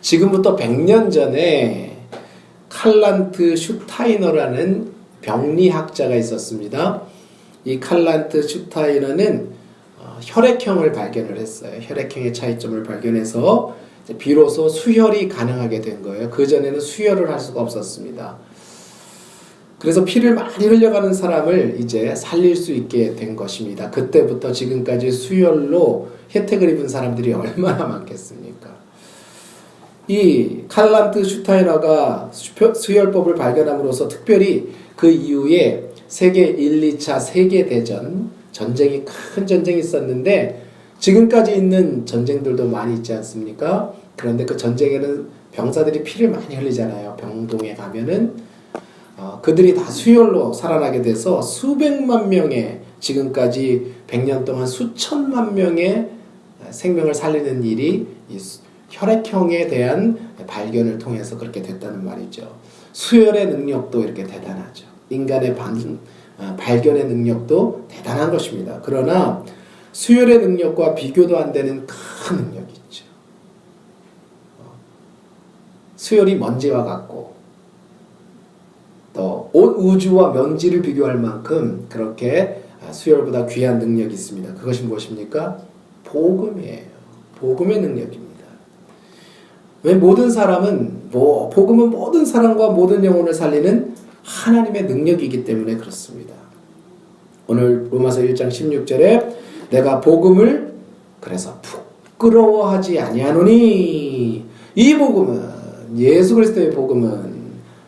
지금부터 100년 전에 칼란트 슈타이너라는 병리학자가 있었습니다. 이 칼란트 슈타이너는 혈액형을 발견을 했어요. 혈액형의 차이점을 발견해서 비로소 수혈이 가능하게 된 거예요. 그전에는 수혈을 할 수가 없었습니다. 그래서 피를 많이 흘려가는 사람을 이제 살릴 수 있게 된 것입니다. 그때부터 지금까지 수혈로 혜택을 입은 사람들이 얼마나 많겠습니까? 이 칼란트 슈타이너가 수혈법을 발견함으로써 특별히 그 이후에 세계 1, 2차 세계대전, 전쟁이 큰 전쟁이 있었는데 지금까지 있는 전쟁들도 많이 있지 않습니까? 그런데 그 전쟁에는 병사들이 피를 많이 흘리잖아요. 병동에 가면은 그들이 다 수혈로 살아나게 돼서 수백만 명의, 지금까지 100년 동안 수천만 명의 생명을 살리는 일이 이 혈액형에 대한 발견을 통해서 그렇게 됐다는 말이죠. 수혈의 능력도 이렇게 대단하죠. 인간의 발견의 능력도 대단한 것입니다. 그러나 수혈의 능력과 비교도 안 되는 큰 능력이 있죠. 수혈이 먼지와 같고 또 온 우주와 먼지를 비교할 만큼 그렇게 수혈보다 귀한 능력이 있습니다. 그것이 무엇입니까? 복음이에요. 복음의 능력입니다. 왜 모든 사람은 복음은 모든 사람과 모든 영혼을 살리는 하나님의 능력이기 때문에 그렇습니다. 오늘 로마서 1장 16절에 내가 복음을 그래서 부끄러워하지 아니하노니, 이 복음은, 예수 그리스도의 복음은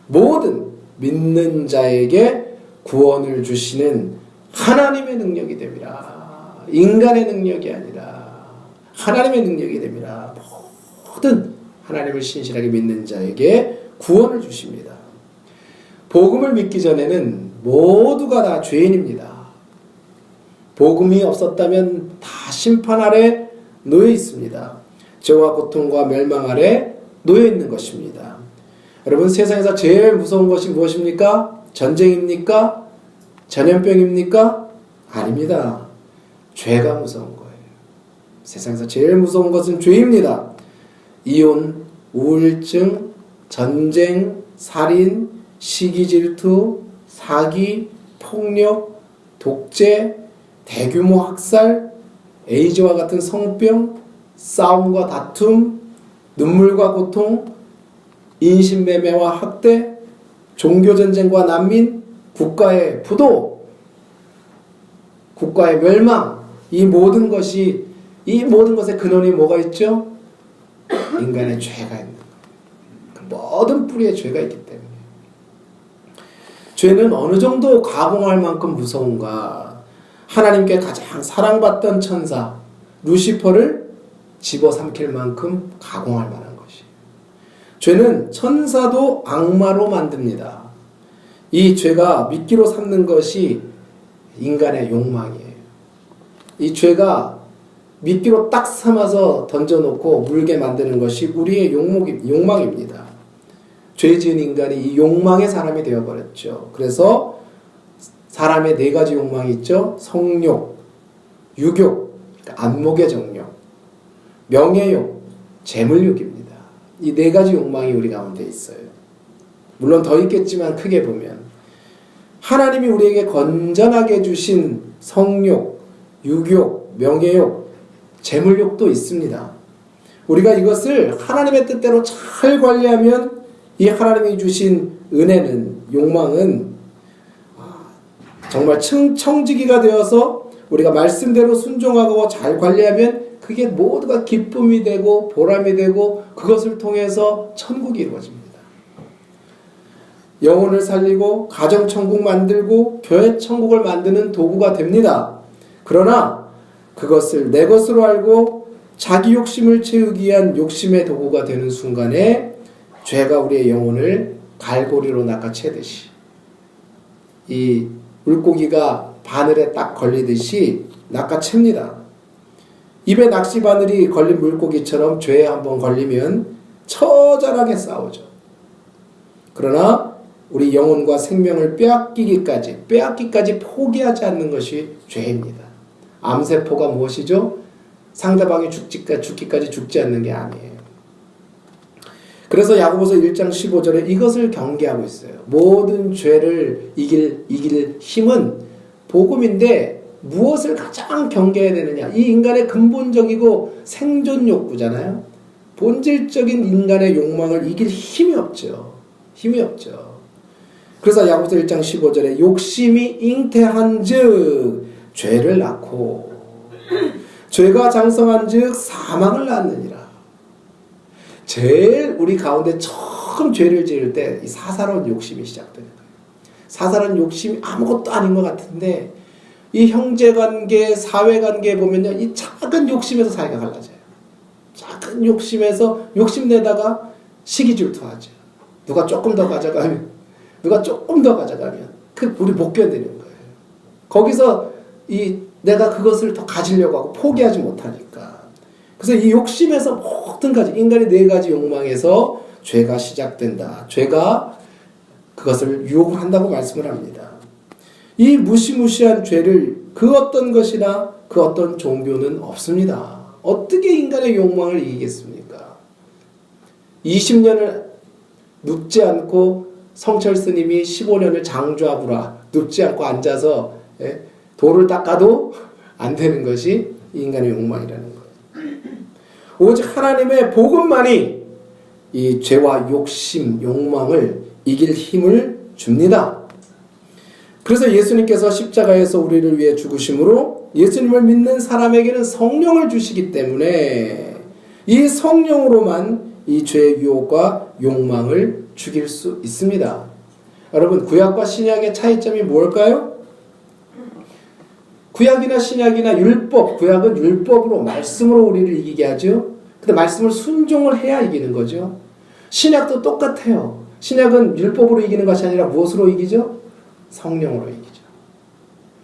모든 믿는 자에게 구원을 주시는 하나님의 능력이 됩니다. 인간의 능력이 아니라 하나님의 능력이 됩니다. 모든 하나님을 신실하게 믿는 자에게 구원을 주십니다. 복음을 믿기 전에는 모두가 다 죄인입니다. 복음이 없었다면 다 심판 아래 놓여 있습니다. 죄와 고통과 멸망 아래 놓여 있는 것입니다. 여러분, 세상에서 제일 무서운 것이 무엇입니까? 전쟁입니까? 전염병입니까? 아닙니다. 죄가 무서운 거예요. 세상에서 제일 무서운 것은 죄입니다. 이혼, 우울증, 전쟁, 살인, 시기 질투, 사기, 폭력, 독재, 대규모 학살, 에이즈와 같은 성병, 싸움과 다툼, 눈물과 고통, 인신매매와 학대, 종교전쟁과 난민, 국가의 부도, 국가의 멸망, 이 모든 것의 근원이 뭐가 있죠? 인간의 죄가 있는 거예요. 모든 뿌리에 죄가 있기 때문에. 죄는 어느 정도 가공할 만큼 무서운가? 하나님께 가장 사랑받던 천사 루시퍼를 집어삼킬 만큼 가공할 만한 것이. 죄는 천사도 악마로 만듭니다. 이 죄가 미끼로 삼는 것이 인간의 욕망이에요. 이 죄가 미끼로 딱 삼아서 던져놓고 물게 만드는 것이 우리의 욕망입니다. 죄 지은 인간이 이 욕망의 사람이 되어버렸죠. 그래서 사람의 4가지 욕망이 있죠. 성욕, 유욕, 그러니까 안목의 정욕, 명예욕, 재물욕입니다. 이 4가지 욕망이 우리 가운데 있어요. 물론 더 있겠지만 크게 보면 하나님이 우리에게 건전하게 주신 성욕, 유욕, 명예욕, 재물욕도 있습니다. 우리가 이것을 하나님의 뜻대로 잘 관리하면 이 하나님이 주신 은혜는, 욕망은 정말 청지기가 되어서 우리가 말씀대로 순종하고 잘 관리하면 그게 모두가 기쁨이 되고 보람이 되고 그것을 통해서 천국이 이루어집니다. 영혼을 살리고 가정천국 만들고 교회천국을 만드는 도구가 됩니다. 그러나 그것을 내 것으로 알고 자기 욕심을 채우기 위한 욕심의 도구가 되는 순간에 죄가 우리의 영혼을 갈고리로 낚아채듯이, 이 물고기가 바늘에 딱 걸리듯이 낚아챕니다. 입에 낚시 바늘이 걸린 물고기처럼 죄에 한번 걸리면 처절하게 싸우죠. 그러나 우리 영혼과 생명을 빼앗기까지 포기하지 않는 것이 죄입니다. 암세포가 무엇이죠? 상대방이 죽기까지 죽지 않는 게 아니에요. 그래서 야고보서 1장 15절에 이것을 경계하고 있어요. 모든 죄를 이길 힘은 복음인데 무엇을 가장 경계해야 되느냐? 이 인간의 근본적이고 생존 욕구잖아요. 본질적인 인간의 욕망을 이길 힘이 없죠. 힘이 없죠. 그래서 야고보서 1장 15절에 욕심이 잉태한즉 죄를 낳고 죄가 장성한즉 사망을 낳느니라. 제일 우리 가운데 처음 죄를 지을 때 이 사사로운 욕심이 시작되는 거예요. 사사로운 욕심이 아무것도 아닌 것 같은데 이 형제관계, 사회관계에 보면요, 이 작은 욕심에서 사이가 갈라져요. 작은 욕심에서 욕심내다가 시기질투하죠. 누가 조금 더 가져가면 우리 못 견디는 거예요. 거기서 내가 그것을 더 가지려고 하고 포기하지 못하니까. 그래서 이 욕심에서 모든 가지, 인간의 4가지 욕망에서 죄가 시작된다. 죄가 그것을 유혹을 한다고 말씀을 합니다. 이 무시무시한 죄를 그 어떤 것이나 그 어떤 종교는 없습니다. 어떻게 인간의 욕망을 이기겠습니까? 20년을 눕지 않고 성철 스님이 15년을 장좌부라 눕지 않고 앉아서 돌을 닦아도 안 되는 것이 인간의 욕망이라는 거예요. 오직 하나님의 복음만이 이 죄와 욕심, 욕망을 이길 힘을 줍니다. 그래서 예수님께서 십자가에서 우리를 위해 죽으심으로 예수님을 믿는 사람에게는 성령을 주시기 때문에 이 성령으로만 이 죄의 유혹과 욕망을 죽일 수 있습니다. 여러분, 구약과 신약의 차이점이 뭘까요? 구약이나 신약이나 율법, 구약은 율법으로 말씀으로 우리를 이기게 하죠. 근데 말씀을 순종을 해야 이기는 거죠. 신약도 똑같아요. 신약은 율법으로 이기는 것이 아니라 무엇으로 이기죠? 성령으로 이기죠.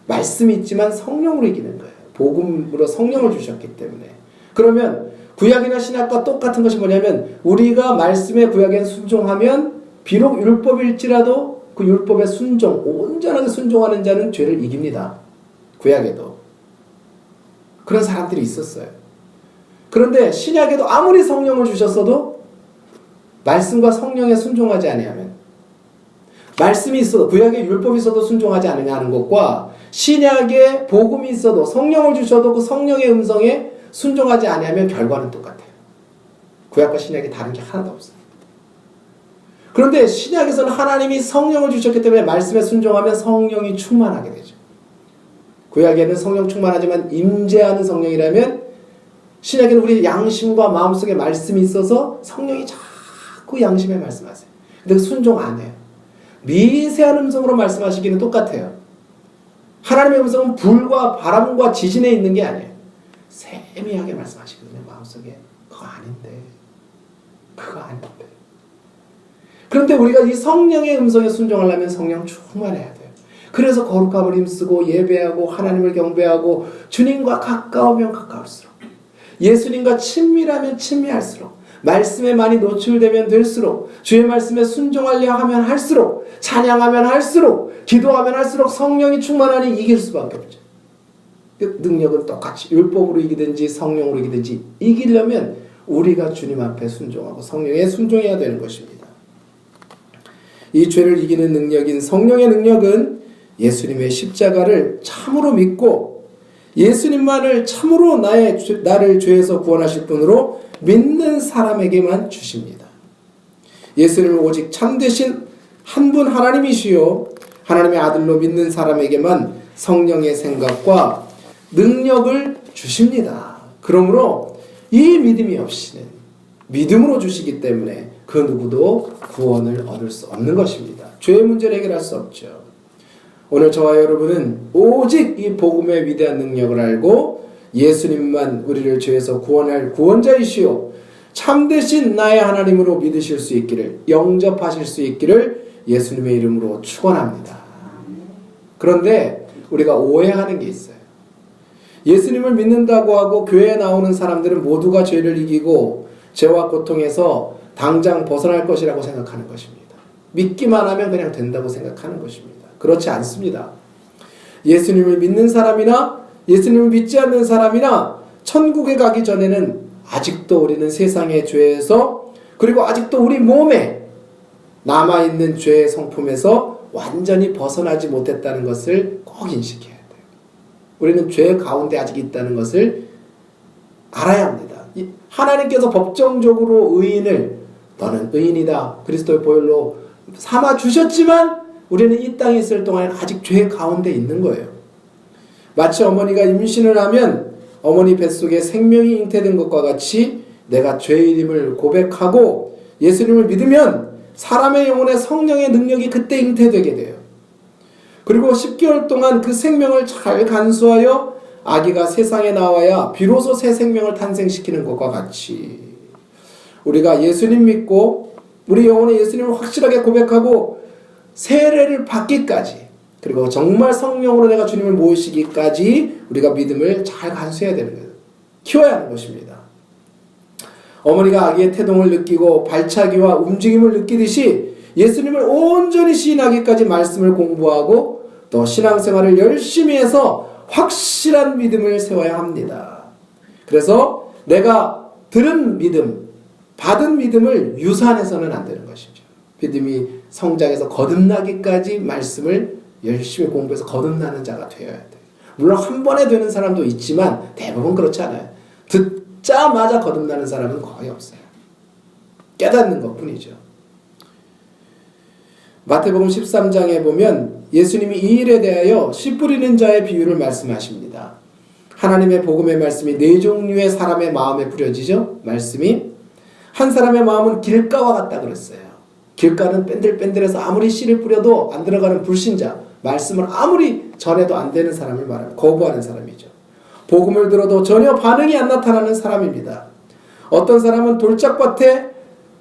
말씀이 있지만 성령으로 이기는 거예요. 복음으로 성령을 주셨기 때문에. 그러면 구약이나 신약과 똑같은 것이 뭐냐면 우리가 말씀의 구약에 순종하면 비록 율법일지라도 그 율법에 온전하게 순종하는 자는 죄를 이깁니다. 구약에도. 그런 사람들이 있었어요. 그런데 신약에도 아무리 성령을 주셨어도 말씀과 성령에 순종하지 아니하면, 말씀이 있어도 구약에 율법이 있어도 순종하지 않느냐 하는 것과 신약에 복음이 있어도 성령을 주셔도 그 성령의 음성에 순종하지 아니하면 결과는 똑같아요. 구약과 신약이 다른 게 하나도 없어요. 그런데 신약에서는 하나님이 성령을 주셨기 때문에 말씀에 순종하면 성령이 충만하게 되죠. 구약에는 성령 충만하지만 임재하는 성령이라면 신약에는 우리 양심과 마음속에 말씀이 있어서 성령이 자꾸 양심에 말씀하세요. 근데 순종 안 해요. 미세한 음성으로 말씀하시기는 똑같아요. 하나님의 음성은 불과 바람과 지진에 있는 게 아니에요. 세미하게 말씀하시거든요. 마음속에. 그거 아닌데. 그런데 우리가 이 성령의 음성에 순종하려면 성령 충만해야 돼요. 그래서 거룩함을 힘쓰고 예배하고 하나님을 경배하고 주님과 가까우면 가까울수록, 예수님과 친밀하면 친밀할수록, 말씀에 많이 노출되면 될수록, 주의 말씀에 순종하려 하면 할수록, 찬양하면 할수록, 기도하면 할수록 성령이 충만하니 이길 수밖에 없죠. 그 능력은 똑같이 율법으로 이기든지 성령으로 이기든지 이기려면 우리가 주님 앞에 순종하고 성령에 순종해야 되는 것입니다. 이 죄를 이기는 능력인 성령의 능력은 예수님의 십자가를 참으로 믿고 예수님만을 참으로 나를 죄에서 구원하실 분으로 믿는 사람에게만 주십니다. 예수님을 오직 참되신 한 분 하나님이시요 하나님의 아들로 믿는 사람에게만 성령의 생각과 능력을 주십니다. 그러므로 이 믿음이 없이는, 믿음으로 주시기 때문에 그 누구도 구원을 얻을 수 없는 것입니다. 죄의 문제를 해결할 수 없죠. 오늘 저와 여러분은 오직 이 복음의 위대한 능력을 알고 예수님만 우리를 죄에서 구원할 구원자이시오 참되신 나의 하나님으로 믿으실 수 있기를, 영접하실 수 있기를 예수님의 이름으로 축원합니다. 그런데 우리가 오해하는 게 있어요. 예수님을 믿는다고 하고 교회에 나오는 사람들은 모두가 죄를 이기고 죄와 고통에서 당장 벗어날 것이라고 생각하는 것입니다. 믿기만 하면 그냥 된다고 생각하는 것입니다. 그렇지 않습니다. 예수님을 믿는 사람이나 예수님을 믿지 않는 사람이나 천국에 가기 전에는 아직도 우리는 세상의 죄에서 그리고 아직도 우리 몸에 남아있는 죄의 성품에서 완전히 벗어나지 못했다는 것을 꼭 인식해야 돼요. 우리는 죄 가운데 아직 있다는 것을 알아야 합니다. 하나님께서 법정적으로 의인을 너는 의인이다 그리스도의 보혈로 삼아 주셨지만 우리는 이 땅에 있을 동안 아직 죄 가운데 있는 거예요. 마치 어머니가 임신을 하면 어머니 뱃속에 생명이 잉태된 것과 같이 내가 죄인임을 고백하고 예수님을 믿으면 사람의 영혼에 성령의 능력이 그때 잉태되게 돼요. 그리고 10개월 동안 그 생명을 잘 간수하여 아기가 세상에 나와야 비로소 새 생명을 탄생시키는 것과 같이 우리가 예수님 믿고 우리 영혼에 예수님을 확실하게 고백하고 세례를 받기까지 그리고 정말 성령으로 내가 주님을 모시기까지 우리가 믿음을 잘 간수해야 되는 거예요. 키워야 하는 것입니다. 어머니가 아기의 태동을 느끼고 발차기와 움직임을 느끼듯이 예수님을 온전히 시인하기까지 말씀을 공부하고 또 신앙생활을 열심히 해서 확실한 믿음을 세워야 합니다. 그래서 내가 들은 믿음, 받은 믿음을 유산해서는 안 되는 것이죠. 믿음이 성장해서 거듭나기까지 말씀을 열심히 공부해서 거듭나는 자가 되어야 돼요. 물론 한 번에 되는 사람도 있지만 대부분 그렇지 않아요. 듣자마자 거듭나는 사람은 거의 없어요. 깨닫는 것뿐이죠. 마태복음 13장에 보면 예수님이 이 일에 대하여 씨 뿌리는 자의 비유를 말씀하십니다. 하나님의 복음의 말씀이 네 종류의 사람의 마음에 뿌려지죠. 말씀이 한 사람의 마음은 길가와 같다 그랬어요. 길가는 뺀들뺀들해서 아무리 씨를 뿌려도 안 들어가는 불신자, 말씀을 아무리 전해도 안 되는 사람을 말합니다. 거부하는 사람이죠. 복음을 들어도 전혀 반응이 안 나타나는 사람입니다. 어떤 사람은 돌짝밭에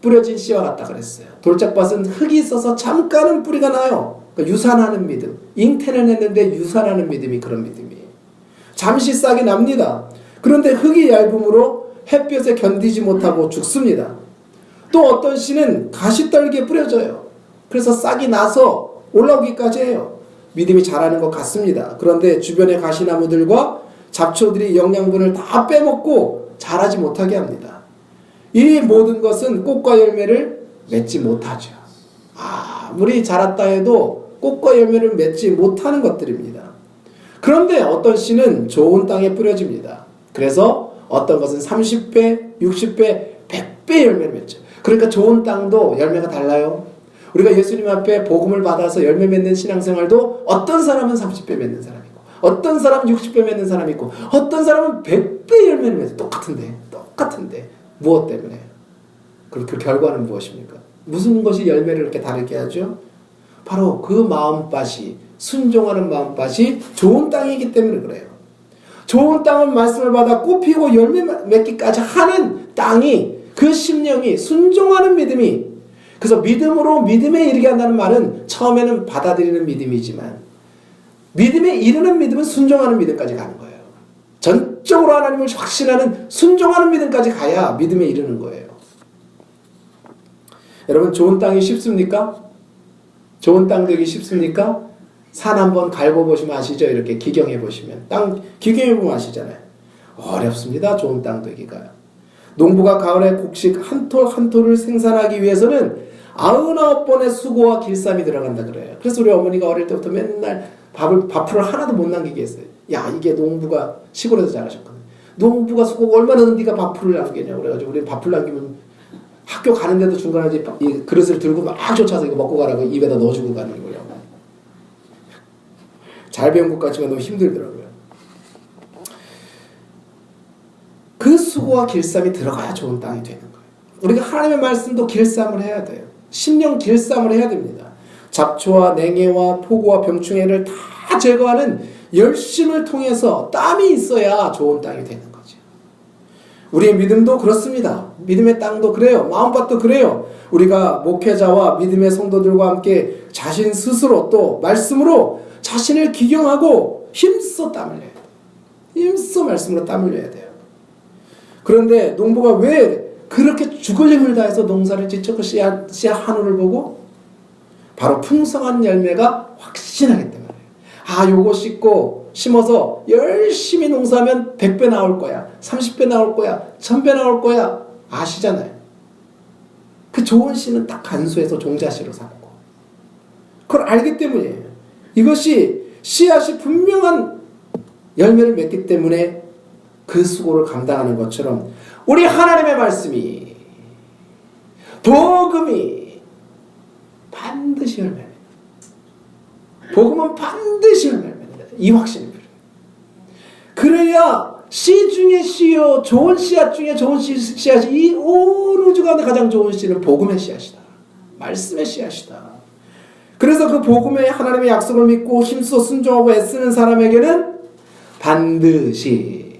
뿌려진 씨와 같다 그랬어요. 돌짝밭은 흙이 있어서 잠깐은 뿌리가 나요. 그러니까 유산하는 믿음. 잉태는 했는데 유산하는 믿음이 그런 믿음이에요. 잠시 싹이 납니다. 그런데 흙이 얇음으로 햇볕에 견디지 못하고 죽습니다. 또 어떤 씨는 가시떨기에 뿌려져요. 그래서 싹이 나서 올라오기까지 해요. 믿음이 자라는 것 같습니다. 그런데 주변의 가시나무들과 잡초들이 영양분을 다 빼먹고 자라지 못하게 합니다. 이 모든 것은 꽃과 열매를 맺지 못하죠. 아무리 자랐다 해도 꽃과 열매를 맺지 못하는 것들입니다. 그런데 어떤 씨는 좋은 땅에 뿌려집니다. 그래서 어떤 것은 30배, 60배, 100배 열매를 맺죠. 그러니까 좋은 땅도 열매가 달라요. 우리가 예수님 앞에 복음을 받아서 열매 맺는 신앙생활도 어떤 사람은 30배 맺는 사람이 있고 어떤 사람은 60배 맺는 사람이 있고 어떤 사람은 100배 열매를 맺어요. 똑같은데 무엇 때문에? 그럼 그 결과는 무엇입니까? 무슨 것이 열매를 이렇게 다르게 하죠? 바로 그 마음밭이 순종하는 마음밭이 좋은 땅이기 때문에 그래요. 좋은 땅은 말씀을 받아 꽃피고 열매 맺기까지 하는 땅이 그 심령이 순종하는 믿음이 그래서 믿음으로 믿음에 이르게 한다는 말은 처음에는 받아들이는 믿음이지만 믿음에 이르는 믿음은 순종하는 믿음까지 가는 거예요. 전적으로 하나님을 확신하는 순종하는 믿음까지 가야 믿음에 이르는 거예요. 여러분 좋은 땅이 쉽습니까? 좋은 땅 되기 쉽습니까? 산 한번 갈궈보시면 아시죠? 이렇게 기경해보시면 땅 기경해보면 아시잖아요. 어렵습니다. 좋은 땅 되기가. 농부가 가을에 곡식 한 톨 한 톨을 생산하기 위해서는 99번의 수고와 길쌈이 들어간다 그래요. 그래서 우리 어머니가 어릴 때부터 맨날 밥풀을 하나도 못 남기게 했어요. 야 이게 농부가 시골에서 잘하셨거든. 농부가 수고가 얼마나 네가 밥풀을 남기냐고 그래가지고 우리 밥풀 남기면 학교 가는데도 중간에 이 그릇을 들고 막 쫓아서 이거 먹고 가라고 입에다 넣어주고 가는 거예요. 잘 배운 것 같지만 너무 힘들더라고요. 그 수고와 길쌈이 들어가야 좋은 땅이 되는 거예요. 우리가 하나님의 말씀도 길쌈을 해야 돼요. 심령 길쌈을 해야 됩니다. 잡초와 냉해와 폭우와 병충해를 다 제거하는 열심을 통해서 땀이 있어야 좋은 땅이 되는 거죠. 우리의 믿음도 그렇습니다. 믿음의 땅도 그래요. 마음밭도 그래요. 우리가 목회자와 믿음의 성도들과 함께 자신 스스로 또 말씀으로 자신을 기경하고 힘써 땀을 내야 돼요. 힘써 말씀으로 땀을 내야 돼요. 그런데 농부가 왜 그렇게 죽을 힘을 다해서 농사를 짓고 씨앗 한우를 보고 바로 풍성한 열매가 확신하기 때문에 요거 심어서 열심히 농사하면 100배 나올 거야 30배 나올 거야 1000배 나올 거야 아시잖아요. 좋은 씨는 딱 간수해서 종자씨로 삼고 그걸 알기 때문이에요. 이것이 씨앗이 분명한 열매를 맺기 때문에 그 수고를 감당하는 것처럼 우리 하나님의 말씀이 복음이 반드시 열매 복음은 반드시 열매 이 확신이 필요해요. 그래야 씨 중에 씨요 좋은 씨앗 중에 좋은 씨앗이 이 온 우주 가운데 가장 좋은 씨는 복음의 씨앗이다. 말씀의 씨앗이다. 그래서 그 복음의 하나님의 약속을 믿고 힘써 순종하고 애쓰는 사람에게는 반드시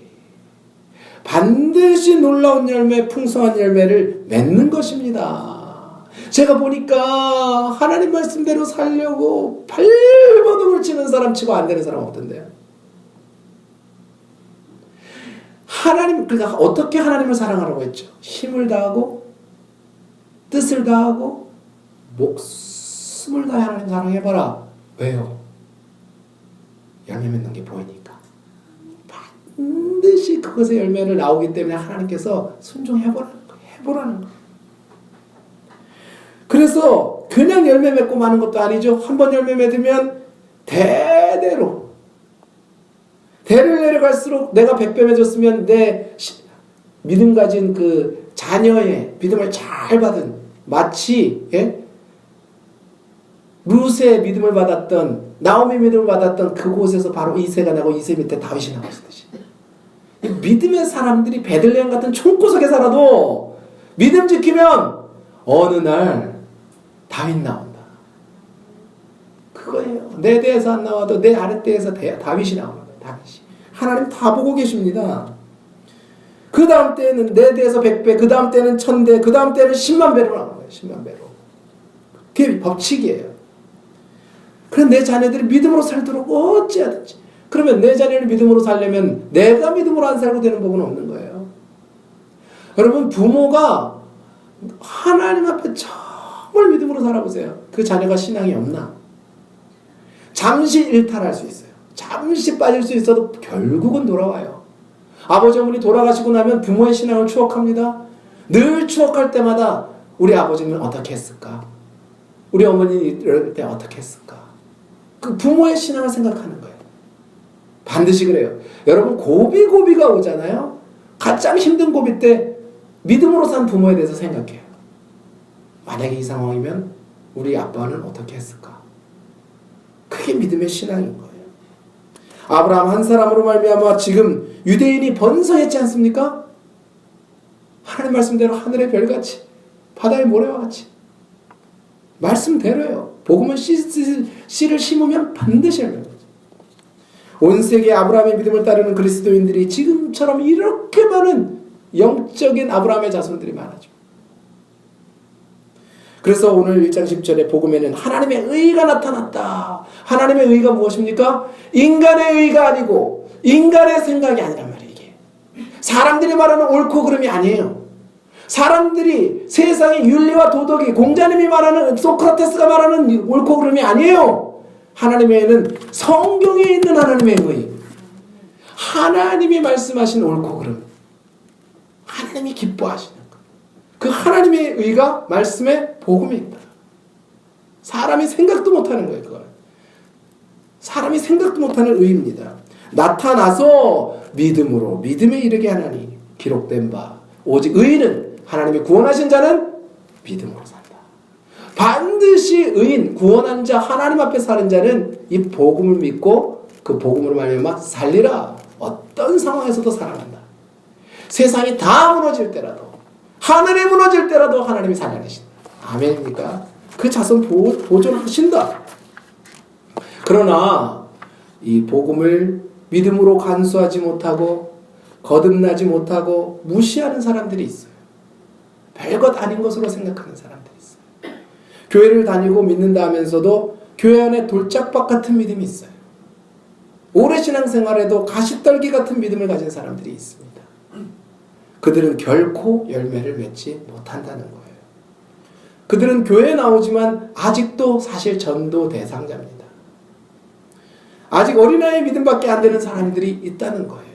놀라운 열매, 풍성한 열매를 맺는 것입니다. 제가 보니까 하나님 말씀대로 살려고 발버둥을 치는 사람 치고 안 되는 사람 없던데요. 그러니까 어떻게 하나님을 사랑하라고 했죠? 힘을 다하고 뜻을 다하고 목숨을 다해 하나님 사랑해봐라. 왜요? 열매 맺는 게 보이니까. 반드시 그것의 열매를 나오기 때문에 하나님께서 순종해보라는 거예요. 해보라는 거예요. 그래서 그냥 열매 맺고 마는 것도 아니죠. 한번 열매 맺으면 대대로 대를 내려갈수록 내가 100배 맺었으면 내 믿음 가진 그 자녀의 믿음을 잘 받은 마치 루스의 믿음을 받았던 나오미의 믿음을 받았던 그곳에서 바로 이새가 나고 이새 밑에 다윗이 나왔듯이 믿음의 사람들이 베들레헴 같은 총구석에 살아도 믿음 지키면 어느 날 다윗 나온다. 그거예요. 내 대에서 안 나와도 내 아랫대에서 다윗이 나오는 거예요. 다윗이. 하나님 다 보고 계십니다. 그 다음 때는 내 대에서 100배, 그 다음 때는 1000대, 그 다음 때는 10만 배로 나오는 거예요. 10만 배로. 그게 법칙이에요. 그래 내 자녀들이 믿음으로 살도록 어찌하든지. 그러면 내 자녀를 믿음으로 살려면 내가 믿음으로 안 살고 되는 법은 없는 거예요. 여러분 부모가 하나님 앞에 정말 믿음으로 살아보세요. 그 자녀가 신앙이 없나? 잠시 일탈할 수 있어요. 잠시 빠질 수 있어도 결국은 돌아와요. 아버지 어머니 돌아가시고 나면 부모의 신앙을 추억합니다. 늘 추억할 때마다 우리 아버지는 어떻게 했을까? 우리 어머니 이럴 때 어떻게 했을까? 그 부모의 신앙을 생각하는 거예요. 반드시 그래요. 여러분 고비가 오잖아요. 가장 힘든 고비 때 믿음으로 산 부모에 대해서 생각해요. 만약에 이 상황이면 우리 아빠는 어떻게 했을까? 그게 믿음의 신앙인 거예요. 아브라함 한 사람으로 말미암아 지금 유대인이 번성했지 않습니까? 하나님 말씀대로 하늘의 별같이 바다의 모래와 같이 말씀대로예요. 복음은 씨를 심으면 반드시 열매가 나죠. 온 세계 아브라함의 믿음을 따르는 그리스도인들이 지금처럼 이렇게 많은 영적인 아브라함의 자손들이 많아져. 그래서 오늘 1장 10절에 복음에는 하나님의 의가 나타났다. 하나님의 의가 무엇입니까? 인간의 의가 아니고 인간의 생각이 아니란 말이에요. 이게 사람들이 말하는 옳고 그름이 아니에요. 사람들이 세상의 윤리와 도덕이 공자님이 말하는 소크라테스가 말하는 옳고 그름이 아니에요. 하나님의 의는 성경에 있는 하나님의 의. 하나님이 말씀하신 옳고 그름. 하나님이 기뻐하시는 것. 그 하나님의 의가 말씀의 복음에 있다. 사람이 생각도 못하는 거예요. 그걸. 사람이 생각도 못하는 의입니다. 나타나서 믿음으로 믿음에 이르게 하나니 기록된 바 오직 의인은 하나님이 구원하신 자는 믿음으로 산다. 반드시 의인 구원한 자 하나님 앞에 사는 자는 이 복음을 믿고 그 복음으로 말미암아 살리라. 어떤 상황에서도 살아간다. 세상이 다 무너질 때라도 하늘이 무너질 때라도 하나님이 살려내신다. 아멘입니까? 그 자손 보존하신다. 그러나 이 복음을 믿음으로 간수하지 못하고 거듭나지 못하고 무시하는 사람들이 있어요. 별것 아닌 것으로 생각하는 사람들이 있어요. 교회를 다니고 믿는다 하면서도 교회 안에 돌짝박 같은 믿음이 있어요. 오래 신앙생활에도 가시떨기 같은 믿음을 가진 사람들이 있습니다. 그들은 결코 열매를 맺지 못한다는 거예요. 그들은 교회에 나오지만 아직도 사실 전도 대상자입니다. 아직 어린아이의 믿음밖에 안 되는 사람들이 있다는 거예요.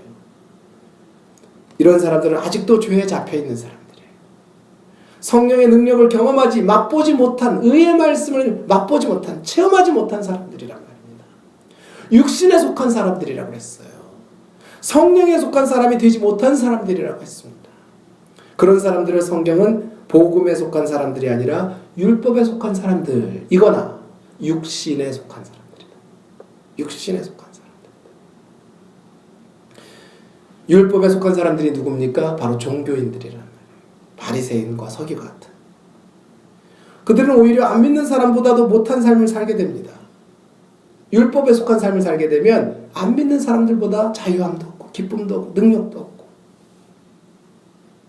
이런 사람들은 아직도 죄에 잡혀있는 사람들이에요. 성령의 능력을 경험하지 맛보지 못한 의의 말씀을 맛보지 못한 체험하지 못한 사람들이란 말입니다. 육신에 속한 사람들이라고 했어요. 성령에 속한 사람이 되지 못한 사람들이라고 했습니다. 그런 사람들을 성경은 복음에 속한 사람들이 아니라 율법에 속한 사람들이거나 육신에 속한 사람들이다. 육신에 속한 사람들. 율법에 속한 사람들이 누굽니까? 바로 종교인들이란 말이에요. 바리새인과 서기과 같은. 그들은 오히려 안 믿는 사람보다도 못한 삶을 살게 됩니다. 율법에 속한 삶을 살게 되면 안 믿는 사람들보다 자유함도 없고 기쁨도 없고 능력도 없고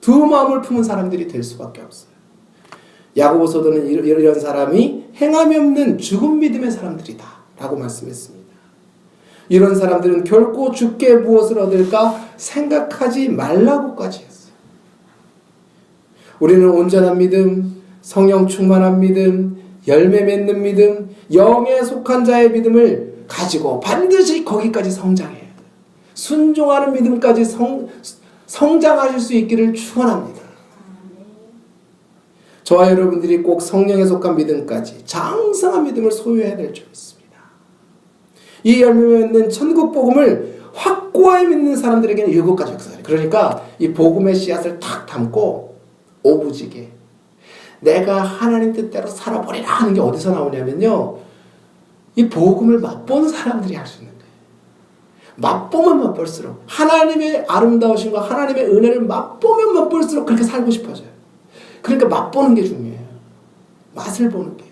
두 마음을 품은 사람들이 될 수밖에 없어요. 야고보서도는 이런 사람이 행함이 없는 죽은 믿음의 사람들이다 라고 말씀했습니다. 이런 사람들은 결코 주께 무엇을 얻을까 생각하지 말라고까지 했어요. 우리는 온전한 믿음, 성령 충만한 믿음, 열매 맺는 믿음, 영에 속한 자의 믿음을 가지고 반드시 거기까지 성장해야 돼요. 순종하는 믿음까지 성장하실 수 있기를 축원합니다. 저와 여러분들이 꼭 성령에 속한 믿음까지 장성한 믿음을 소유해야 될 줄 믿습니다. 이 열매 맺는 천국 복음을 확고히 믿는 사람들에게는 7가지 역사예요. 그러니까 이 복음의 씨앗을 탁 담고 오부지게 내가 하나님 뜻대로 살아버리라 하는 게 어디서 나오냐면요. 이 복음을 맛보는 사람들이 할 수 있는 거예요. 맛보면 맛볼수록 하나님의 아름다우심과 하나님의 은혜를 맛보면 맛볼수록 그렇게 살고 싶어져요. 그러니까 맛보는 게 중요해요. 맛을 보는 게.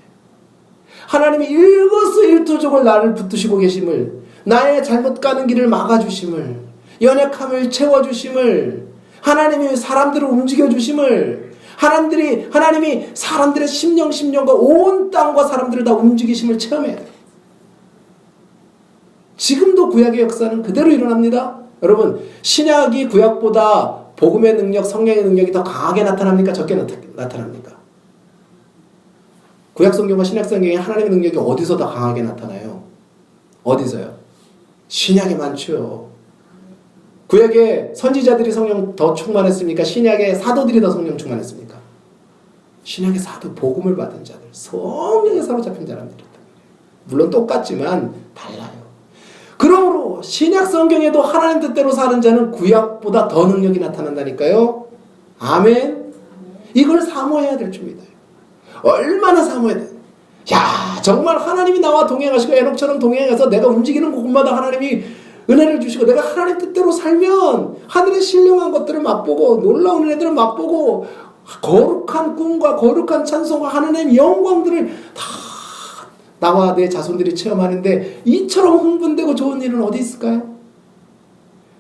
하나님이 일거수일투족을 나를 붙드시고 계심을, 나의 잘못 가는 길을 막아주심을, 연약함을 채워주심을, 하나님이 사람들을 움직여주심을, 하나님이 사람들의 심령과 온 땅과 사람들을 다 움직이심을 체험해야 돼요. 지금도 구약의 역사는 그대로 일어납니다. 여러분, 신약이 구약보다 복음의 능력, 성령의 능력이 더 강하게 나타납니까? 적게 나타납니까? 구약 성경과 신약 성경에 하나님의 능력이 어디서 더 강하게 나타나요? 어디서요? 신약이 많죠. 구약의 선지자들이 성령 더 충만했습니까? 신약의 사도들이 더 성령 충만했습니까? 신약의 사도, 복음을 받은 자들, 성령에 사로잡힌 사람들이었단 말이에요. 물론 똑같지만 달라요. 그러므로 신약 성경에도 하나님 뜻대로 사는 자는 구약보다 더 능력이 나타난다니까요. 아멘. 이걸 사모해야 될 줄 믿어요. 얼마나 사모해야 돼요. 야, 정말 하나님이 나와 동행하시고 에녹처럼 동행해서 내가 움직이는 곳마다 하나님이 은혜를 주시고 내가 하나님 뜻대로 살면 하늘의 신령한 것들을 맛보고 놀라운 은혜들을 맛보고 거룩한 꿈과 거룩한 찬송과 하나님의 영광들을 다 나와 내 자손들이 체험하는데 이처럼 흥분되고 좋은 일은 어디 있을까요?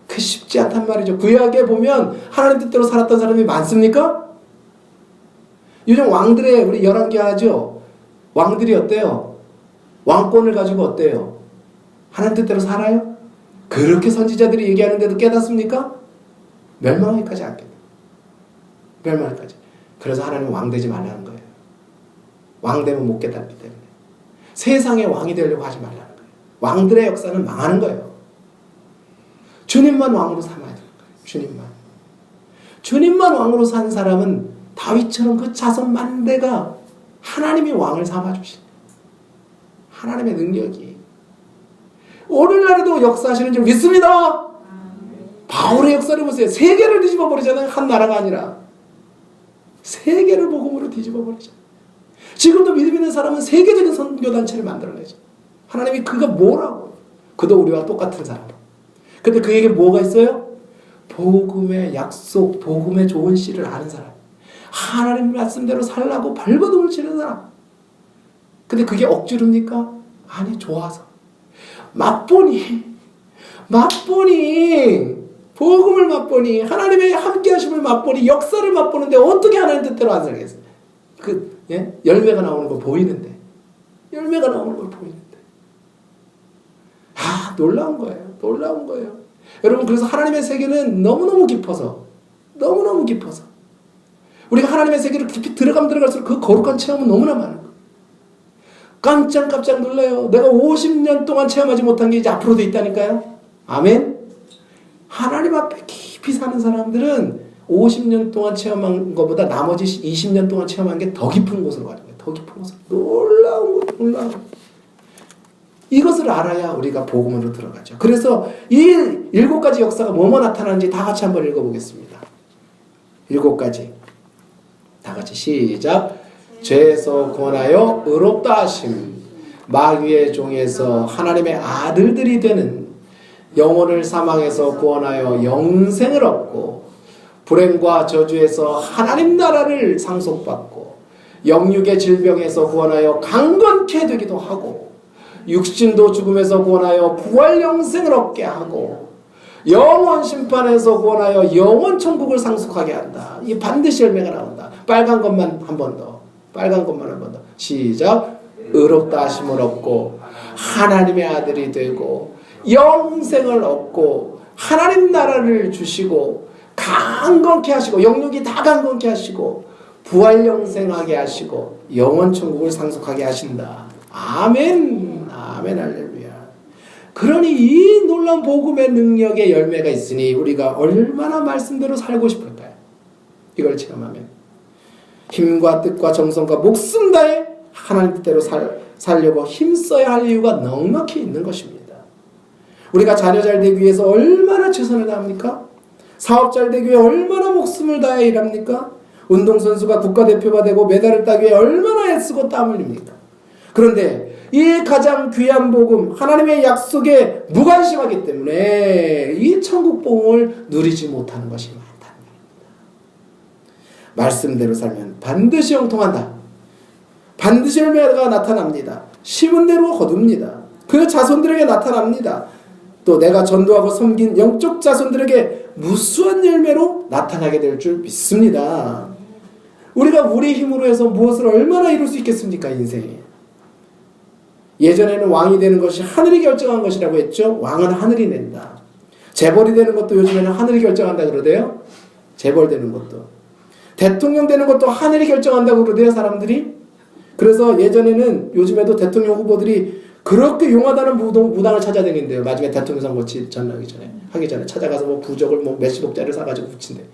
그 쉽지 않단 말이죠. 구약에 보면 하나님 뜻대로 살았던 사람이 많습니까? 요즘 왕들의 우리 열왕기 하죠. 왕들이 어때요? 왕권을 가지고 어때요? 하나님 뜻대로 살아요? 그렇게 선지자들이 얘기하는데도 깨닫습니까? 멸망하기까지 안 깨닫습니다. 멸망하기까지. 그래서 하나님은 왕 되지 말라는 거예요. 왕 되면 못 깨닫기 때문에. 세상에 왕이 되려고 하지 말라는 거예요. 왕들의 역사는 망하는 거예요. 주님만 왕으로 삼아야 되는 거예요. 주님만 왕으로 산 사람은 다윗처럼 그 자손 만대가 하나님이 왕을 삼아주신 하나님의 능력이 오늘날에도 역사하시는 줄 믿습니다. 바울의 역사를 보세요. 세계를 뒤집어 버리잖아요. 한 나라가 아니라 세계를 복음으로 뒤집어 버리잖아요. 지금도 믿음 있는 사람은 세계적인 선교단체를 만들어내죠. 하나님이 그가 뭐라고? 그도 우리와 똑같은 사람. 근데 그에게 뭐가 있어요? 복음의 약속, 복음의 좋은 씨를 아는 사람. 하나님 말씀대로 살라고 발버둥을 치는 사람. 근데 그게 억지로입니까? 아니, 좋아서. 맛보니 복음을 맛보니 하나님의 함께 하심을 맛보니 역사를 맛보는데 어떻게 하나님 뜻대로 안 살겠어요? 열매가 나오는 거 보이는데. 놀라운 거예요. 여러분, 그래서 하나님의 세계는 너무너무 깊어서 우리가 하나님의 세계를 깊이 들어갈수록 그 거룩한 체험은 너무나 많은 거예요. 깜짝 놀라요. 내가 50년 동안 체험하지 못한 게 이제 앞으로도 있다니까요. 아멘. 하나님 앞에 깊이 사는 사람들은 50년 동안 체험한 것보다 나머지 20년 동안 체험한 게 더 깊은 곳으로 가는 거예요. 더 깊은 곳으로. 놀라운 것, 놀라운 것. 이것을 알아야 우리가 복음으로 들어가죠. 그래서 이 7가지 역사가 뭐뭐 나타나는지 다 같이 한번 읽어보겠습니다. 7가지. 다 같이 시작. 죄에서 구원하여 의롭다 하심. 마귀의 종에서 하나님의 아들들이 되는, 영혼을 사망에서 구원하여 영생을 얻고, 불행과 저주에서 하나님 나라를 상속받고, 영육의 질병에서 구원하여 강건케 되기도 하고, 육신도 죽음에서 구원하여 부활 영생을 얻게 하고, 영원 심판에서 구원하여 영원 천국을 상속하게 한다. 이 반드시 열매가 나온다. 빨간 것만 한 번 더. 빨간 것만 한 번 더. 시작. 의롭다 하심을 얻고 하나님의 아들이 되고 영생을 얻고 하나님 나라를 주시고 강건케 하시고 영육이 다 강건케 하시고 부활 영생하게 하시고 영원 천국을 상속하게 하신다. 아멘. 아멘 할렐루야. 그러니 이 놀라운 복음의 능력의 열매가 있으니 우리가 얼마나 말씀대로 살고 싶을까요? 이걸 체험하면 힘과 뜻과 정성과 목숨 다해 하나님 뜻대로 살려고 힘써야 할 이유가 넉넉히 있는 것입니다. 우리가 자녀 잘 되기 위해서 얼마나 최선을 다합니까? 사업 잘 되기 위해 얼마나 목숨을 다해 일합니까? 운동선수가 국가대표가 되고 메달을 따기 위해 얼마나 애쓰고 땀 흘립니까? 그런데 이 가장 귀한 복음, 하나님의 약속에 무관심하기 때문에 이 천국 복음을 누리지 못하는 것이 많다는 겁니다. 말씀대로 살면 반드시 형통한다. 반드시 열매가 나타납니다. 심은 대로 거둡니다. 그 자손들에게 나타납니다. 또 내가 전도하고 섬긴 영적 자손들에게 무수한 열매로 나타나게 될 줄 믿습니다. 우리가 우리 힘으로 해서 무엇을 얼마나 이룰 수 있겠습니까? 인생에. 예전에는 왕이 되는 것이 하늘이 결정한 것이라고 했죠. 왕은 하늘이 낸다. 재벌이 되는 것도 요즘에는 하늘이 결정한다 그러대요. 재벌 되는 것도. 대통령 되는 것도 하늘이 결정한다고 그러대요. 사람들이. 그래서 예전에는 요즘에도 대통령 후보들이 그렇게 용하다는 무당을 찾아다닌대요. 마지막에 대통령 선거 하기 전에 찾아가서 뭐 부적을 뭐 몇십억짜리를 사가지고 붙인대.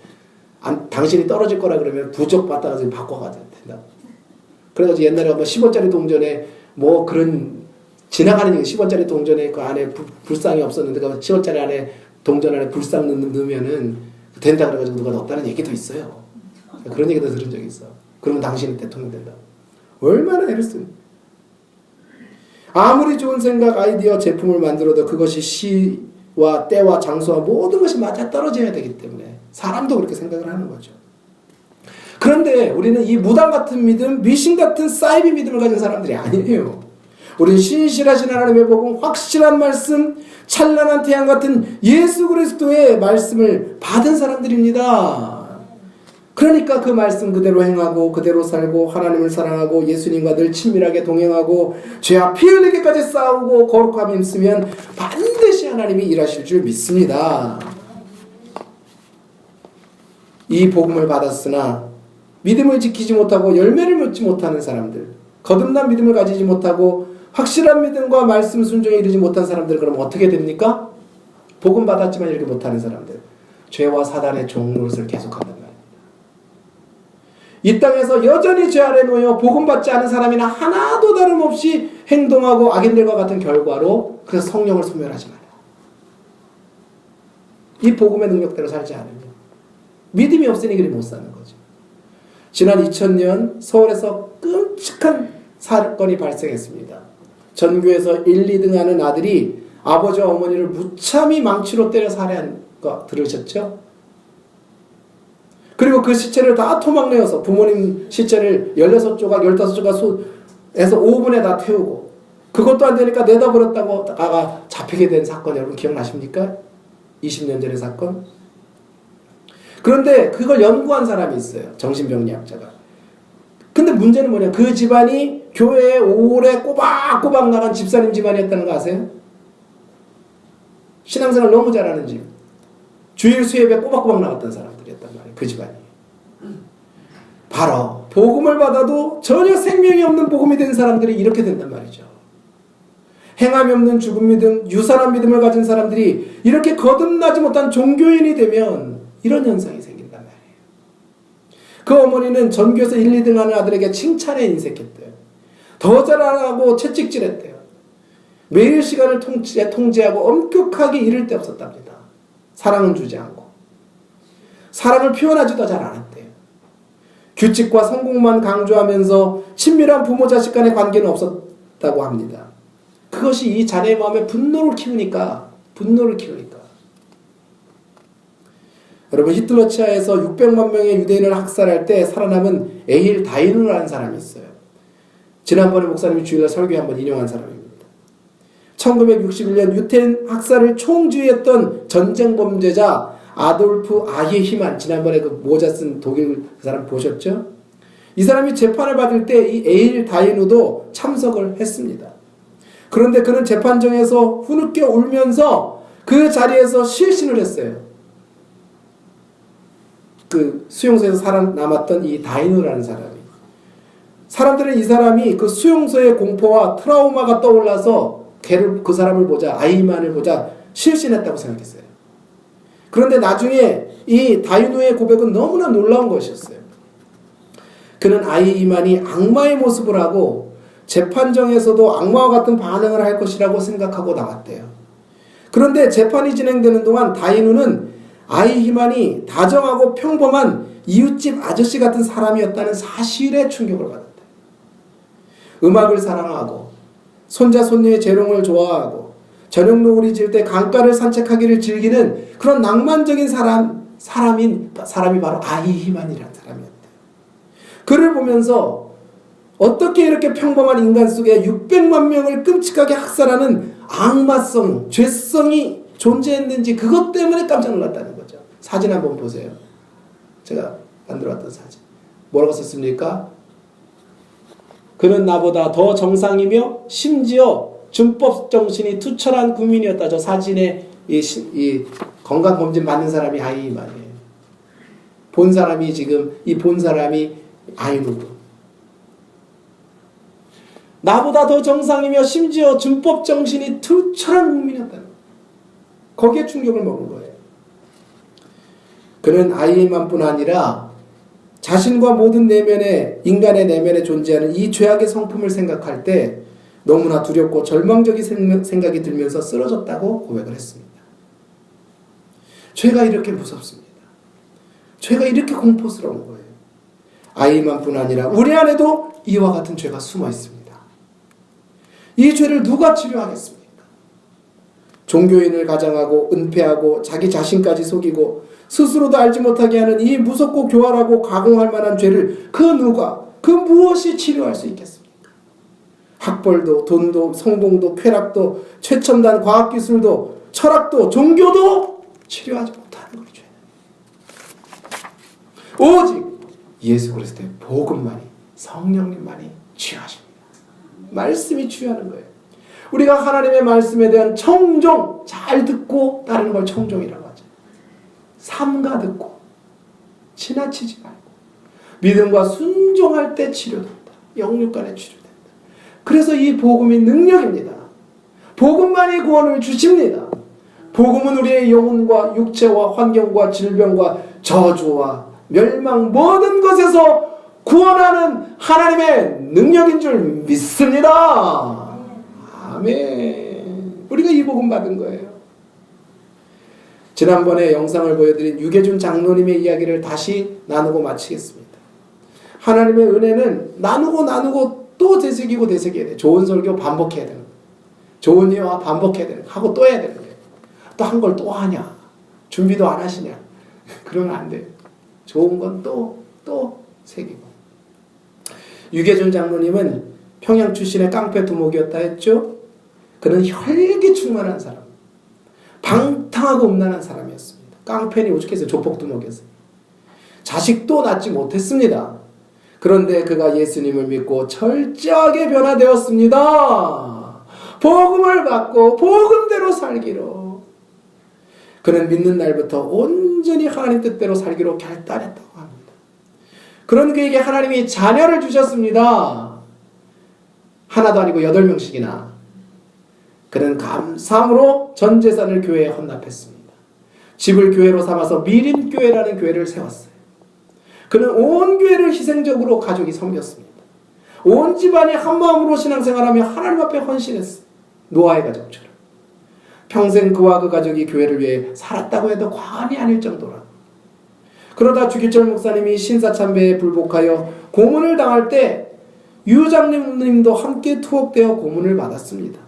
당신이 떨어질 거라 그러면 부적 받다가 바꿔가야 된다. 그래가지고 옛날에 뭐 10원짜리 동전에 뭐 그런 지나가는 얘기 10원짜리 동전에 그 안에 불상이 없었는데 그 10원짜리 안에 동전 안에 불상 넣으면은 된다 그래가지고 누가 넣었다는 얘기도 있어요. 그런 얘기도 들은 적이 있어. 그러면 당신이 대통령 된다. 얼마나 애를 쓰는. 아무리 좋은 생각, 아이디어, 제품을 만들어도 그것이 시와 때와 장소와 모든 것이 맞아떨어져야 되기 때문에 사람도 그렇게 생각을 하는 거죠. 그런데 우리는 이 무당 같은 믿음, 미신 같은 사이비 믿음을 가진 사람들이 아니에요. 우리는 신실하신 하나님의 복음, 확실한 말씀, 찬란한 태양 같은 예수 그리스도의 말씀을 받은 사람들입니다. 그러니까 그 말씀 그대로 행하고 그대로 살고 하나님을 사랑하고 예수님과 늘 친밀하게 동행하고 죄와 피 흘리기까지 싸우고 거룩함이 있으면 반드시 하나님이 일하실 줄 믿습니다. 이 복음을 받았으나 믿음을 지키지 못하고 열매를 맺지 못하는 사람들, 거듭난 믿음을 가지지 못하고 확실한 믿음과 말씀 순종에 이르지 못한 사람들, 그럼 어떻게 됩니까? 복음 받았지만 이렇게 못하는 사람들, 죄와 사단의 종노릇을 계속한단 말입니다. 이 땅에서 여전히 죄 아래 놓여 복음 받지 않은 사람이나 하나도 다름없이 행동하고 악인들과 같은 결과로 그래서 성령을 소멸하지 마라. 이 복음의 능력대로 살지 않으면 믿음이 없으니 그리 못 사는 거죠. 지난 2000년 서울에서 끔찍한 사건이 발생했습니다. 전교에서 1, 2등 하는 아들이 아버지와 어머니를 무참히 망치로 때려 살해한 거 들으셨죠? 그리고 그 시체를 다 토막내어서 부모님 시체를 16조각, 15조각 해서 오븐에 다 태우고 그것도 안 되니까 내다버렸다고 아가 잡히게 된 사건 여러분 기억나십니까? 20년 전의 사건? 그런데 그걸 연구한 사람이 있어요. 정신병리학자가. 근데 문제는 뭐냐? 그 집안이 교회에 오래 꼬박꼬박 나간 집사님 집안이었다는 거 아세요? 신앙생활 너무 잘하는 집. 주일 수예배 꼬박꼬박 나갔던 사람들이었단 말이에요. 그 집안이. 바로 복음을 받아도 전혀 생명이 없는 복음이 된 사람들이 이렇게 된단 말이죠. 행함이 없는 죽은 믿음, 유산한 믿음을 가진 사람들이 이렇게 거듭나지 못한 종교인이 되면 이런 현상이 생긴단 말이에요. 그 어머니는 전교에서 1, 2등 하는 아들에게 칭찬에 인색했대요. 더 잘하라고 채찍질했대요. 매일 시간을 통제하고 엄격하게 이를 데 없었답니다. 사랑은 주지 않고. 사랑을 표현하지도 잘 않았대요. 규칙과 성공만 강조하면서 친밀한 부모 자식 간의 관계는 없었다고 합니다. 그것이 이 자네의 마음에 분노를 키우니까. 여러분, 히틀러 치하에서 600만 명의 유대인을 학살할 때 살아남은 에힐 다이누라는 사람이 있어요. 지난번에 목사님이 주일날 설교에 한번 인용한 사람입니다. 1961년 유태인 학살을 총지휘했던 전쟁 범죄자 아돌프 아히히만, 지난번에 그 모자 쓴 독일 그 사람 보셨죠? 이 사람이 재판을 받을 때 이 에힐 다이누도 참석을 했습니다. 그런데 그는 재판정에서 후느껴 울면서 그 자리에서 실신을 했어요. 그 수용소에서 살아남았던 이 다이누라는 사람이. 사람들은 이 사람이 그 수용소의 공포와 트라우마가 떠올라서 그 사람을 보자, 아이만을 보자 실신했다고 생각했어요. 그런데 나중에 이 다이누의 고백은 너무나 놀라운 것이었어요. 그는 아이만이 악마의 모습을 하고 재판정에서도 악마와 같은 반응을 할 것이라고 생각하고 나왔대요. 그런데 재판이 진행되는 동안 다이누는 아이히만이 다정하고 평범한 이웃집 아저씨 같은 사람이었다는 사실에 충격을 받았대요. 음악을 사랑하고 손자 손녀의 재롱을 좋아하고 저녁 노을이 질 때 강가를 산책하기를 즐기는 그런 낭만적인 사람이 바로 아이히만이라는 사람이었대요. 그를 보면서 어떻게 이렇게 평범한 인간 속에 600만 명을 끔찍하게 학살하는 악마성, 죄성이 존재했는지 그것 때문에 깜짝 놀랐다는 거죠. 사진 한번 보세요. 제가 만들어왔던 사진. 뭐라고 썼습니까? 그는 나보다 더 정상이며 심지어 준법 정신이 투철한 국민이었다. 저 사진에 이 건강검진 받는 사람이 아이만이에요. 본 사람이 지금 본 사람이 아이누고. 나보다 더 정상이며 심지어 준법 정신이 투철한 국민이었다. 거기에 충격을 먹은 거예요. 그는 아이만뿐 아니라 자신과 모든 인간의 내면에 존재하는 이 죄악의 성품을 생각할 때 너무나 두렵고 절망적인 생각이 들면서 쓰러졌다고 고백을 했습니다. 죄가 이렇게 무섭습니다. 죄가 이렇게 공포스러운 거예요. 아이만뿐 아니라 우리 안에도 이와 같은 죄가 숨어 있습니다. 이 죄를 누가 치료하겠습니까? 종교인을 가장하고 은폐하고 자기 자신까지 속이고 스스로도 알지 못하게 하는 이 무섭고 교활하고 가공할 만한 죄를 그 무엇이 치료할 수 있겠습니까? 학벌도 돈도 성공도 쾌락도 최첨단 과학기술도 철학도 종교도 치료하지 못하는 거죠. 오직 예수 그리스도의 복음만이, 성령님만이 치유하십니다. 말씀이 치유하는 거예요. 우리가 하나님의 말씀에 대한 청종, 잘 듣고 따르는 걸 청종이라고 하죠. 삼가 듣고 지나치지 말고 믿음과 순종할 때 치료된다. 영육간에 치료된다. 그래서 이 복음이 능력입니다. 복음만이 구원을 주십니다. 복음은 우리의 영혼과 육체와 환경과 질병과 저주와 멸망 모든 것에서 구원하는 하나님의 능력인 줄 믿습니다. 아멘. 우리가 이 복음 받은 거예요. 지난번에 영상을 보여드린 유계준 장로님의 이야기를 다시 나누고 마치겠습니다. 하나님의 은혜는 나누고 또 되새기고 되새겨야 돼. 좋은 설교 반복해야 되는 거예요. 좋은 예화 반복해야 되는 거예요. 하고 또 해야 되는 거예요. 또 한 걸 또 하냐. 준비도 안 하시냐. 그러면 안 돼요. 좋은 건 또 새기고. 유계준 장로님은 평양 출신의 깡패 두목이었다 했죠. 그는 혈기 충만한 사람, 방탕하고 음란한 사람이었습니다. 깡패니 오죽했어요. 조폭 두목이었어요. 자식도 낳지 못했습니다. 그런데 그가 예수님을 믿고 철저하게 변화되었습니다. 복음을 받고 복음대로 살기로. 그는 믿는 날부터 온전히 하나님 뜻대로 살기로 결단했다고 합니다. 그런 그에게 하나님이 자녀를 주셨습니다. 하나도 아니고 8명씩이나. 그는 감사함으로 전 재산을 교회에 헌납했습니다. 집을 교회로 삼아서 미림교회라는 교회를 세웠어요. 그는 온 교회를 희생적으로 가족이 섬겼습니다. 온 집안이 한마음으로 신앙생활하며 하나님 앞에 헌신했어요. 노아의 가족처럼. 평생 그와 그 가족이 교회를 위해 살았다고 해도 과언이 아닐 정도라. 그러다 주기철 목사님이 신사참배에 불복하여 고문을 당할 때 유 장로님도 함께 투옥되어 고문을 받았습니다.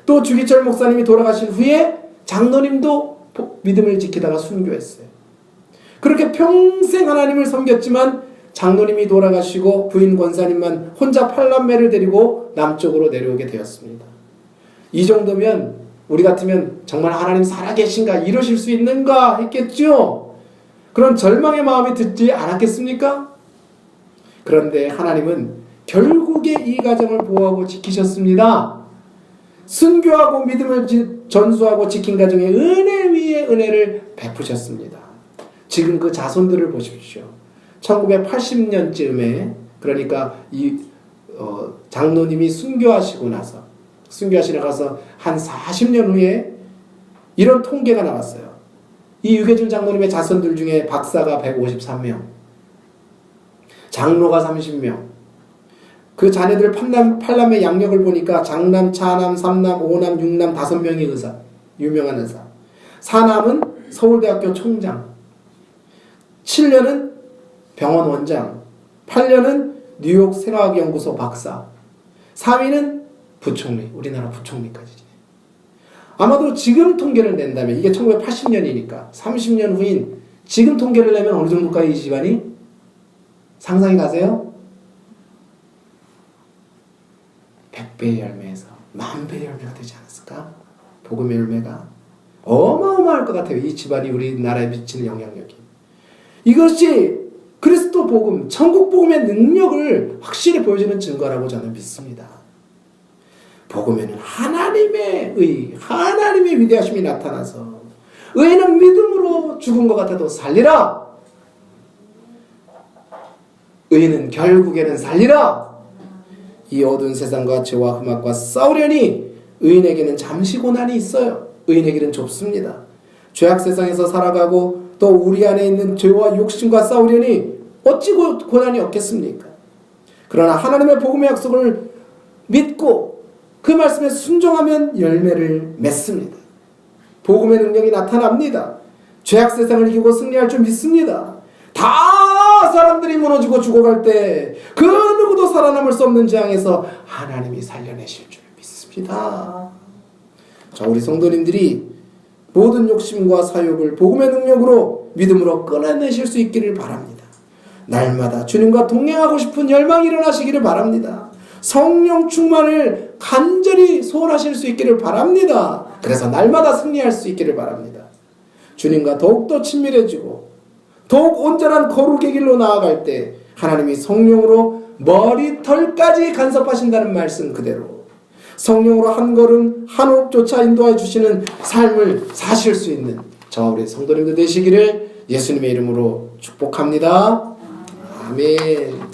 또 주기철 목사님이 돌아가신 후에 장로님도 믿음을 지키다가 순교했어요. 그렇게 평생 하나님을 섬겼지만 장로님이 돌아가시고 부인 권사님만 혼자 8남매를 데리고 남쪽으로 내려오게 되었습니다. 이 정도면 우리 같으면 정말 하나님 살아계신가 이러실 수 있는가 했겠죠. 그런 절망의 마음이 듣지 않았겠습니까? 그런데 하나님은 결국에 이 가정을 보호하고 지키셨습니다. 순교하고 믿음을 전수하고 지킨 가정에 은혜 위에 은혜를 베푸셨습니다. 지금 그 자손들을 보십시오. 1980년쯤에 그러니까 장로님이 순교하시고 나서 한 40년 후에 이런 통계가 나왔어요. 이 유계준 장로님의 자손들 중에 박사가 153명, 장로가 30명, 그 자녀들 8남의 양력을 보니까 장남, 차남, 3남, 5남, 6남 5명이 의사, 유명한 의사. 4남은 서울대학교 총장, 7년은 병원 원장, 8년은 뉴욕 생화학연구소 박사, 3위는 부총리, 우리나라 부총리까지. 아마도 지금 통계를 낸다면, 이게 1980년이니까 30년 후인 지금 통계를 내면 어느 정도일까요, 이 집안이? 상상이 가세요? 100배의 열매에서 10,000배의 열매가 되지 않았을까? 복음의 열매가 어마어마할 것 같아요. 이 집안이 우리나라에 미치는 영향력이. 이것이 그리스도 복음, 천국 복음의 능력을 확실히 보여주는 증거라고 저는 믿습니다. 복음에는 하나님의 의, 하나님의 위대하심이 나타나서 의인은 믿음으로 죽은 것 같아도 살리라. 의인은 결국에는 살리라. 이 어두운 세상과 죄와 흠악과 싸우려니 의인에게는 잠시 고난이 있어요. 의인에게는 좁습니다. 죄악 세상에서 살아가고 또 우리 안에 있는 죄와 욕심과 싸우려니 어찌 고난이 없겠습니까? 그러나 하나님의 복음의 약속을 믿고 그 말씀에 순종하면 열매를 맺습니다. 복음의 능력이 나타납니다. 죄악 세상을 이기고 승리할 줄 믿습니다. 다 사람들이 무너지고 죽어갈 때 그 누구도 살아남을 수 없는 재앙에서 하나님이 살려내실 줄 믿습니다. 자, 우리 성도님들이 모든 욕심과 사욕을 복음의 능력으로 믿음으로 끊어내실 수 있기를 바랍니다. 날마다 주님과 동행하고 싶은 열망이 일어나시기를 바랍니다. 성령 충만을 간절히 소원하실 수 있기를 바랍니다. 그래서 날마다 승리할 수 있기를 바랍니다. 주님과 더욱더 친밀해지고 더욱 온전한 거룩의 길로 나아갈 때 하나님이 성령으로 머리털까지 간섭하신다는 말씀 그대로 성령으로 한 걸음 한 호흡조차 인도해 주시는 삶을 사실 수 있는 저와 우리 성도님들 되시기를 예수님의 이름으로 축복합니다. 아멘.